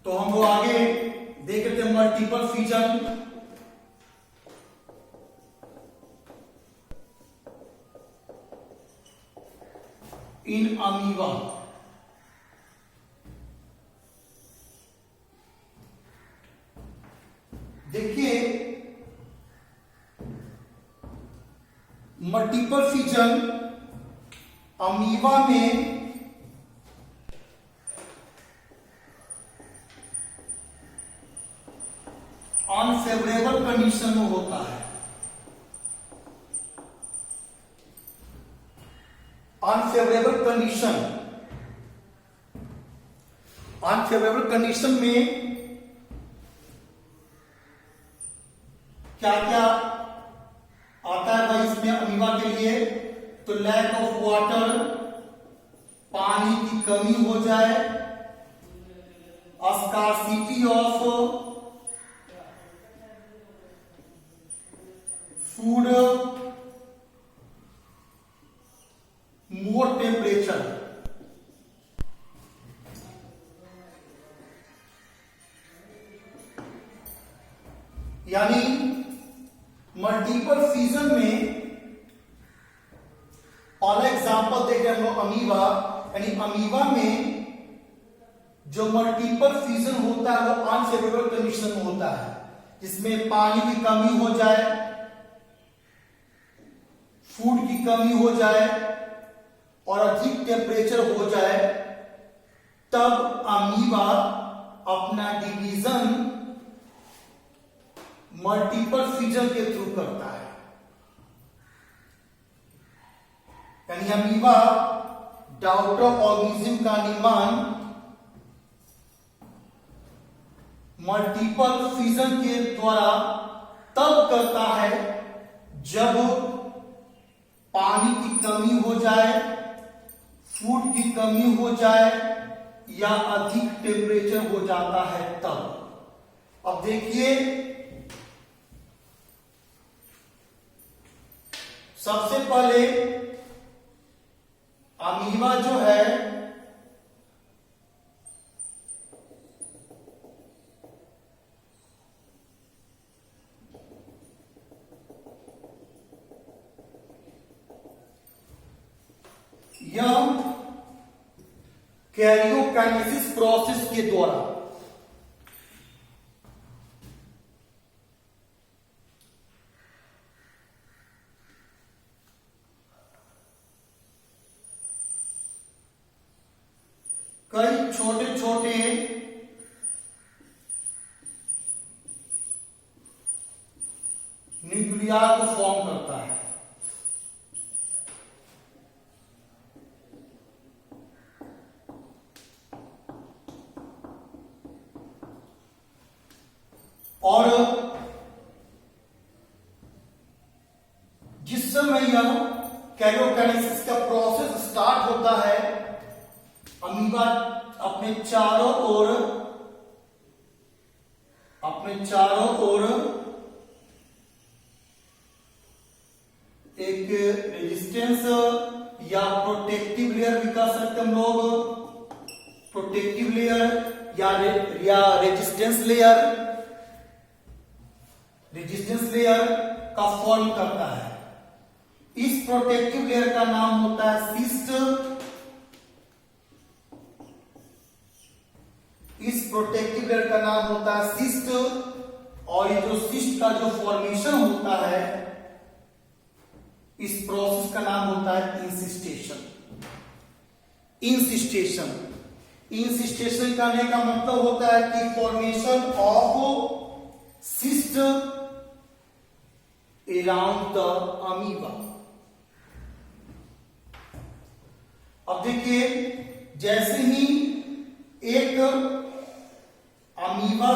तो हम लोग आगे देख रहे थे मल्टीपल फ्यूजन। इन अमीबा, देखिए मल्टीपल फ्यूजन अमीबा में अनफेवरेबल कंडीशन में होता है। अनफेवरेबल कंडीशन में क्या क्या आता है भाई इसमें अमीबा के लिए? तो लैक ऑफ वाटर, पानी की कमी हो जाए, scarcity of food, more temperature. यानी मल्टीपल फ्यूजन में पहला एग्जांपल देख रहे हैं हम लोग अमीबा, यानी अमीबा में जो मल्टीपल फ्यूजन होता है वो अनफेवरेबल कंडीशन में होता है, जिसमें पानी की कमी हो जाए, फूड की कमी हो जाए और अधिक टेम्परेचर हो जाए, तब अमीबा अपना डिवीजन मल्टीपल फ्यूजन के थ्रू करता है। यानी अमीबा डॉटर ऑर्गेनिज्म का निर्माण मल्टीपल फ्यूजन के द्वारा तब करता है जब पानी की कमी हो जाए, फूड की कमी हो जाए या अधिक टेम्परेचर हो जाता है तब। अब देखिए सबसे पहले अमीबा जो है यह कैरियोकाइनेसिस प्रोसेस के द्वारा कई छोटे छोटे न्यूक्लिया को फॉर्म करता है। और जिस समय यह कैरियोकाइनेसिस का प्रोसेस स्टार्ट होता है, अमीबा अपने चारों ओर एक रेजिस्टेंस या प्रोटेक्टिव लेयर भी कह सकते हम लोग, प्रोटेक्टिव लेयर या रेजिस्टेंस लेयर का फॉर्म करता है। इस प्रोटेक्टिव लेयर का नाम होता है सिस्ट। इस प्रोटेक्टिव लेयर का नाम होता है सिस्ट, और ये जो सिस्ट का जो फॉर्मेशन होता है, इस प्रोसेस का नाम होता है इंसिस्टेशन। इंसिस्टेशन करने का मतलब होता है कि formation of cyst around the amoeba. अब देखिए जैसे ही एक अमीबा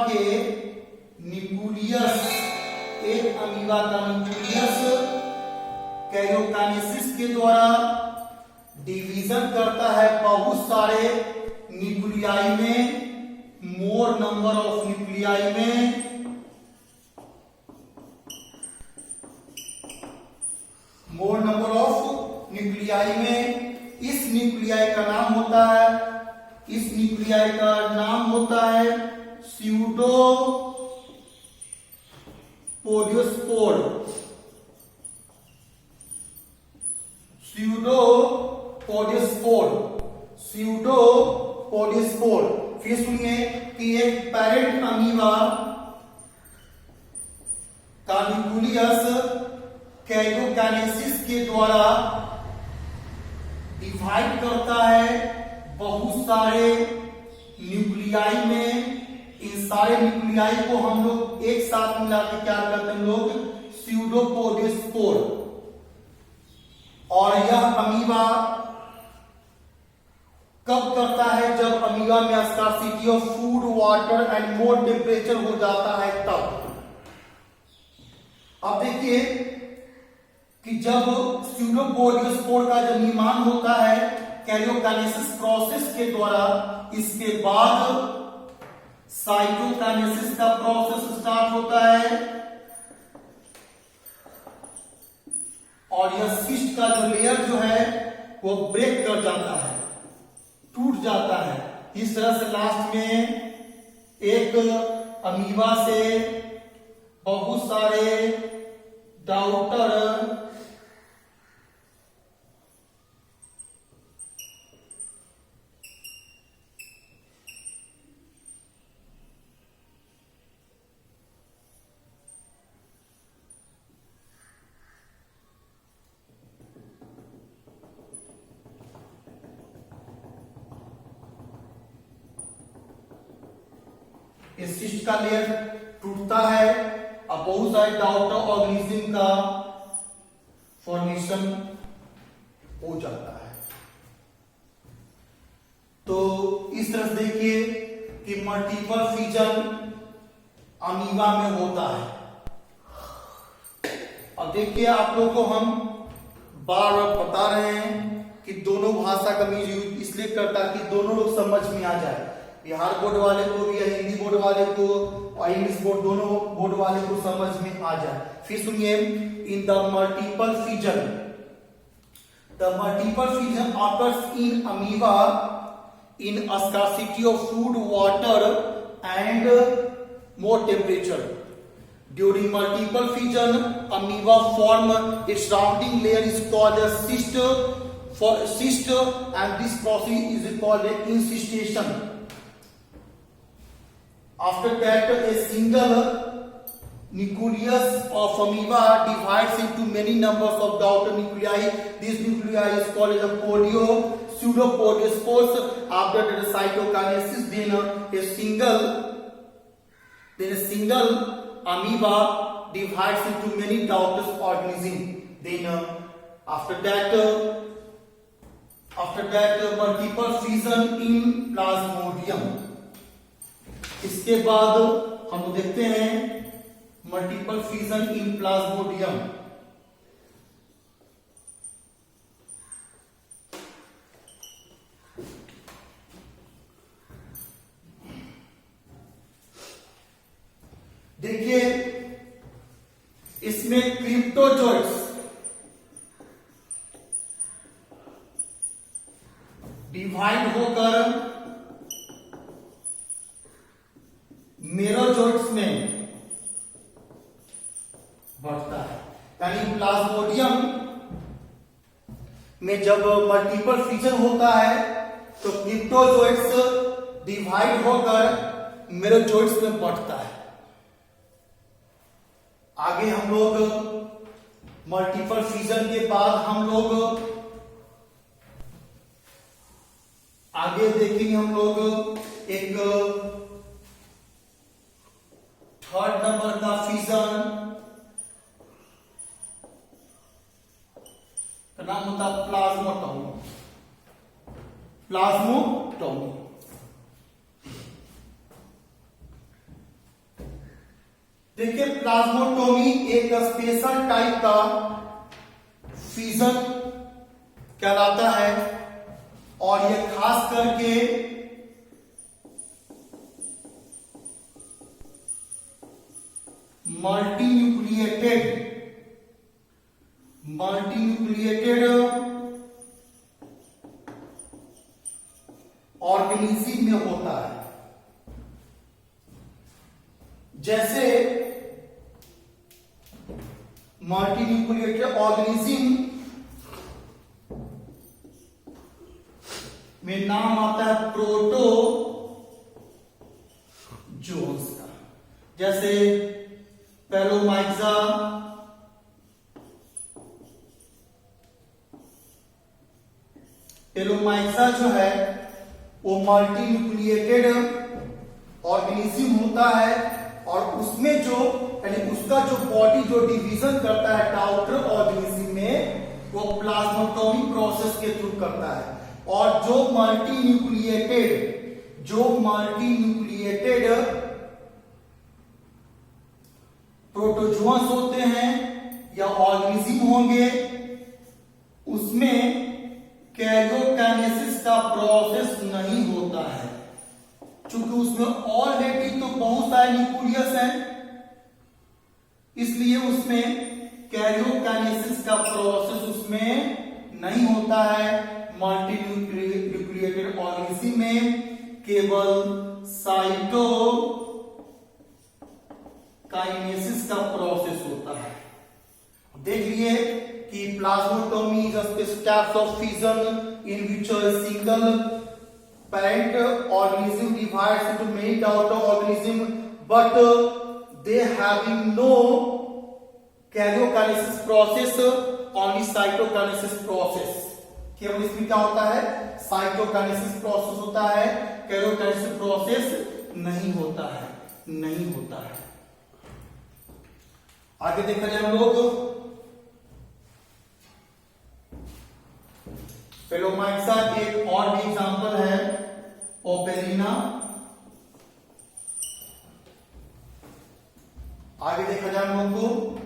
के न्यूक्लियस, एक अमीबा का न्यूक्लियस कैरियोकाइनेसिस के द्वारा डिवीजन करता है बहुत सारे न्यूक्लियाई में, मोर नंबर ऑफ न्यूक्लियाई में, मोर नंबर ऑफ न्यूक्लियाई में। इस न्यूक्लियाई का नाम होता है इस न्यूक्लियाई का नाम होता है स्यूडोपोडियोस्पोर। स्यूडोपोडियोस्पोर। फिर सुनिए कि एक पैरेंट अमीबा का न्यूक्लियस कैरियोकाइनेसिस के द्वारा डिवाइड करता है बहुत सारे न्यूक्लियाई में। इन सारे न्यूक्लियाई को हम लोग एक साथ मिला के क्या करते हैं हम लोग, स्यूडोपोडियोस्पोर। और यह अमीबा कब करता है, जब अमीबा में scarcity of food, water and more temperature हो जाता है तब। अब देखिए कि जब स्यूडोपोडियोस्पोर का जब निर्माण होता है कैरियोकाइनेसिस प्रोसेस के द्वारा, इसके बाद साइटोकाइनेसिस का प्रोसेस स्टार्ट होता है और यह सिस्ट का जो लेयर जो है वो ब्रेक कर जाता है, टूट जाता है। इस तरह से लास्ट में एक अमीबा से बहुत सारे डाउटर इस सिस्ट का लेयर टूटता है और बहुत सारे डाउटर ऑर्गेनिज्म का फॉर्मेशन हो जाता है। तो इस तरह से देखिए कि मल्टीपल फिजन अमीबा में होता है। अब देखिए आप लोग को हम बार बार बता रहे हैं कि दोनों भाषा का यूज इसलिए करता है कि दोनों लोग समझ में आ जाए, बिहार बोर्ड वाले को भी या हिंदी बोर्ड वाले को और इंग्लिश बोर्ड दोनों बोर्ड वाले को समझ में आ जाए। फिर सुनिए, in the multiple fission occurs in amoeba in a scarcity of food, water and more temperature. During multiple fission, amoeba form its surrounding layer is called a cyst, and this process is called incystation. After that, a single nucleus of amoeba divides into many numbers of daughter nuclei. This nuclei is called as a pseudopodiospores. After the cytokinesis, then a single amoeba divides into many daughter organisms. Then after that multiple fission in plasmodium. इसके बाद हम देखते हैं multiple fission इन Plasmodium. देखिए इसमें क्रिप्टोजोइट्स divide होकर merozoites में बढ़ता है। यानी प्लाज्मोडियम में जब मल्टीपल फिजन होता है तो क्रिप्टोजोइट्स डिवाइड होकर मेरोजोइट्स में बढ़ता है। आगे हम लोग मल्टीपल फिजन के बाद हम लोग आगे देखेंगे हम लोग एक थर्ड नंबर का फिजन का नाम होता है प्लाज्मोटोमी। देखिए प्लाज्मोटोमी एक स्पेशल टाइप का फिजन कहलाता है और यह खास करके मल्टीन्यूक्लिएटेड ऑर्गेनिज्म में होता है। जैसे मल्टीन्यूक्लिएटेड ऑर्गेनिज्म में नाम आता है प्रोटोजोन्स का। जैसे पेलोमाइजा, पेलोमाइजा जो है वो मल्टीन्यूक्लिएटेड ऑर्गेनिज्म होता है और उसमें जो यानी उसका जो बॉडी जो डिवीजन करता है डाउटर ऑर्गेनिज्म में वो प्लाज्मोटोमी प्रोसेस के थ्रू करता है। और जो मल्टीन्यूक्लिएटेड प्रोटोजोन्स होते हैं या ऑर्गेनिज्म होंगे उसमें कैरियोकाइनेसिस का प्रोसेस नहीं होता है, क्योंकि उसमें ऑलरेडी तो बहुत सारे न्यूक्लियस हैं, इसलिए उसमें कैरियोकाइनेसिस का प्रोसेस उसमें नहीं होता है। मल्टीन्यूक्लिएटेड ऑर्गेनिज्म में केवल साइटोकाइनेसिस का प्रोसेस होता है। देखिए कि plasmotomy is a specific type of fission in which a single parent organism divides into many daughter organism, but they having no karyokinesis process, only cytokinesis process। केवल इसमें क्या होता है, साइटोकाइनेसिस प्रोसेस होता है, कैरियोकाइनेसिस प्रोसेस नहीं होता है। आगे देखा जाए हम लोग पेलोमाइजा एक और भी एग्जांपल है ओपेलिना। आगे देखा जाए हम लोग को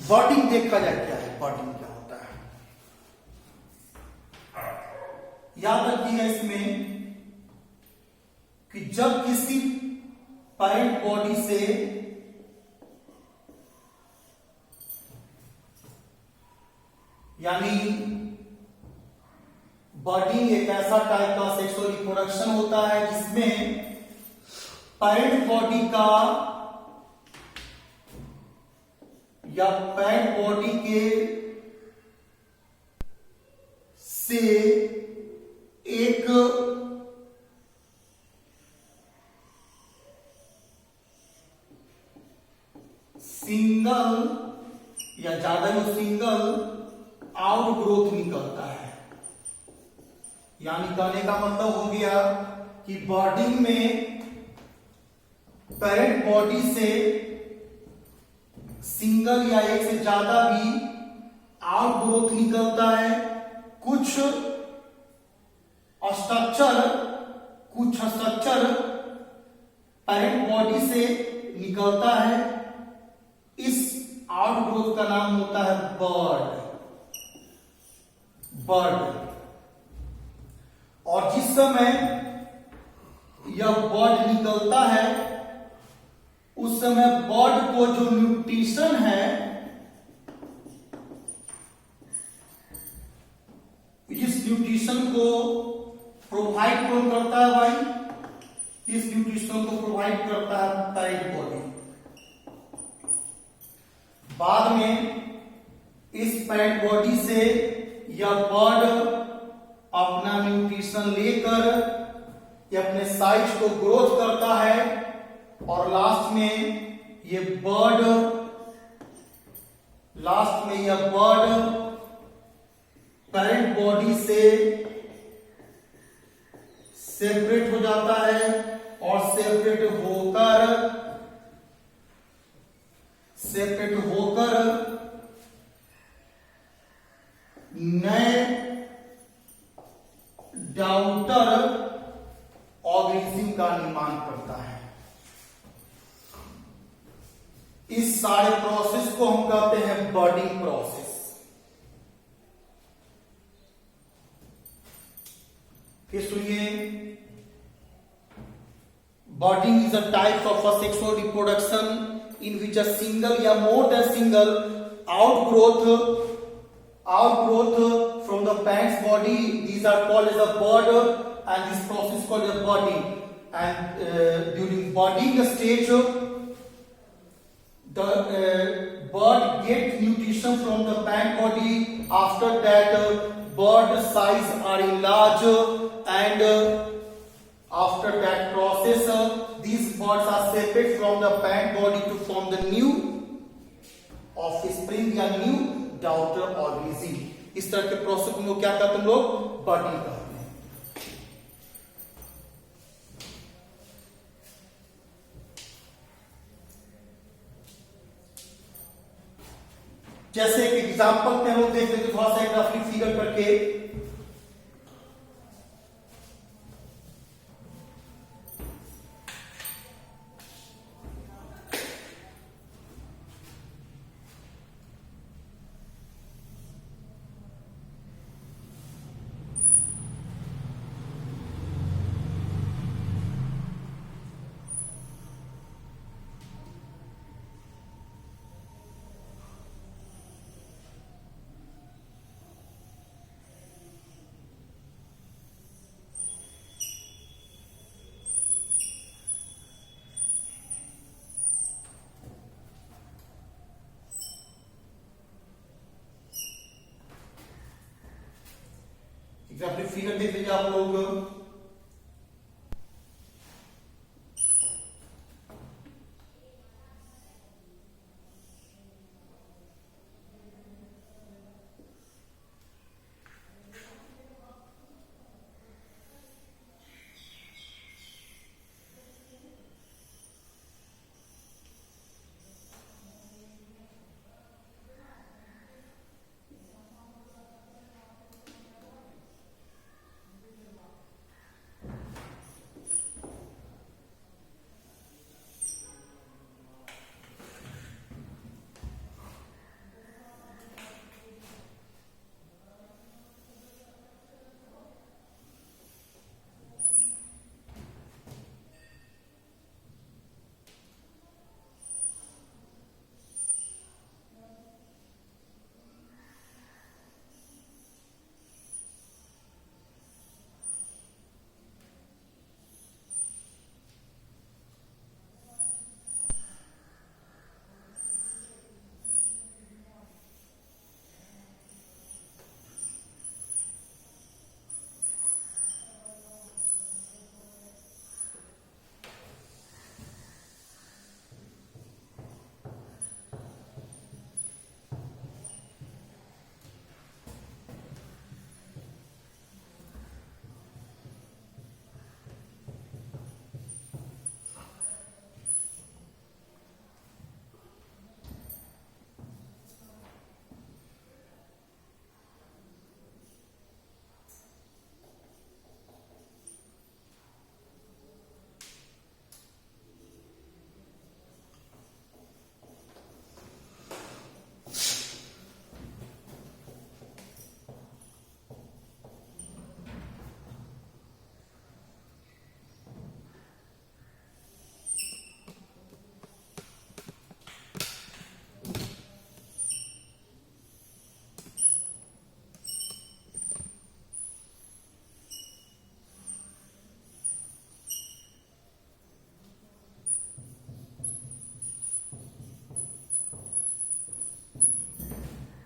बर्डिंग देखा जाए क्या है, बर्डिंग क्या होता है। याद रखिए इसमें कि जब किसी पेरेंट बॉडी से यानी बर्डिंग एक ऐसा टाइप का सेक्सुअल रिप्रोडक्शन होता है जिसमें पेरेंट बॉडी का या पेरेंट बॉडी के से एक सिंगल या ज्यादा ही सिंगल आउट ग्रोथ निकलता है। यानी कहने का मतलब हो गया कि बर्डिंग में पेरेंट बॉडी से सिंगल या एक से ज्यादा भी आउट ग्रोथ निकलता है। कुछ स्ट्रक्चर पेरेंट बॉडी से निकलता है। इस आउट ग्रोथ का नाम होता है बर्ड। और जिस समय यह बर्ड निकलता है उस समय बर्ड को जो न्यूट्रिशन है इस न्यूट्रिशन को प्रोवाइड कौन करता है भाई, इस न्यूट्रिशन को प्रोवाइड करता है पेरेंट बॉडी। बाद में इस पेरेंट बॉडी से यह बर्ड अपना न्यूट्रिशन लेकर यह अपने साइज को ग्रोथ करता है और लास्ट में यह बर्ड पेरेंट बॉडी से सेपरेट हो जाता है और सेपरेट होकर नए डाउटर ऑर्गेनिज्म का निर्माण करता है। इस सारे प्रोसेस को हम कहते हैं बर्डिंग प्रोसेस। फिर सुनिए, budding is a type of asexual reproduction in which a single या more than single outgrowth from the parent's body, these are called as a bud, and this process is called as budding. And during budding stage, the bud get nutrition from the parent body. After that, bud size are enlarged, and after that process, these buds are separate from the parent body to form the new offspring या new daughter organism. इस तरह के process को हम लोग क्या कहते हैं? हम लोग बर्डिंग कहते हैं। जैसे एक एग्जांपल पे हम लोग देख लेते थोड़ा सा एक रफली फिगर करके। एग्जाम्पल फिगर देख लीजिए आप लोग।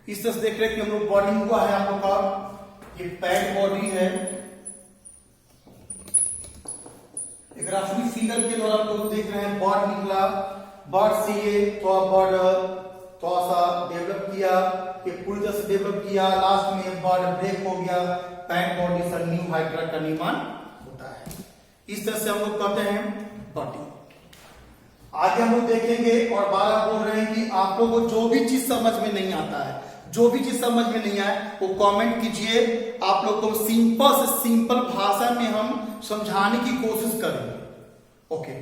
इस तरह से देख रहे हैं कि हम लोग बॉडी हुआ है आप लोग का, ये पैड बॉडी है। एक रफली फिगर के द्वारा आप लोग देख रहे हैं बॉड निकला, बॉड से ये थोड़ा बॉड थोड़ा सा डेवलप किया, ये पूरी तरह से डेवलप किया, लास्ट में बॉड ब्रेक हो गया, पैड बॉडी से न्यू हाइड्रा का निर्माण होता है। इस तरह से हम लोग कहते हैं बॉडी। आगे हम लोग देखेंगे और बार बोल रहे हैं कि आप लोगों को जो भी चीज समझ में नहीं आता है जो भी चीज समझ में नहीं आए वो कमेंट कीजिए, आप लोग को सिंपल से सिंपल भाषा में हम समझाने की कोशिश करेंगे। ओके।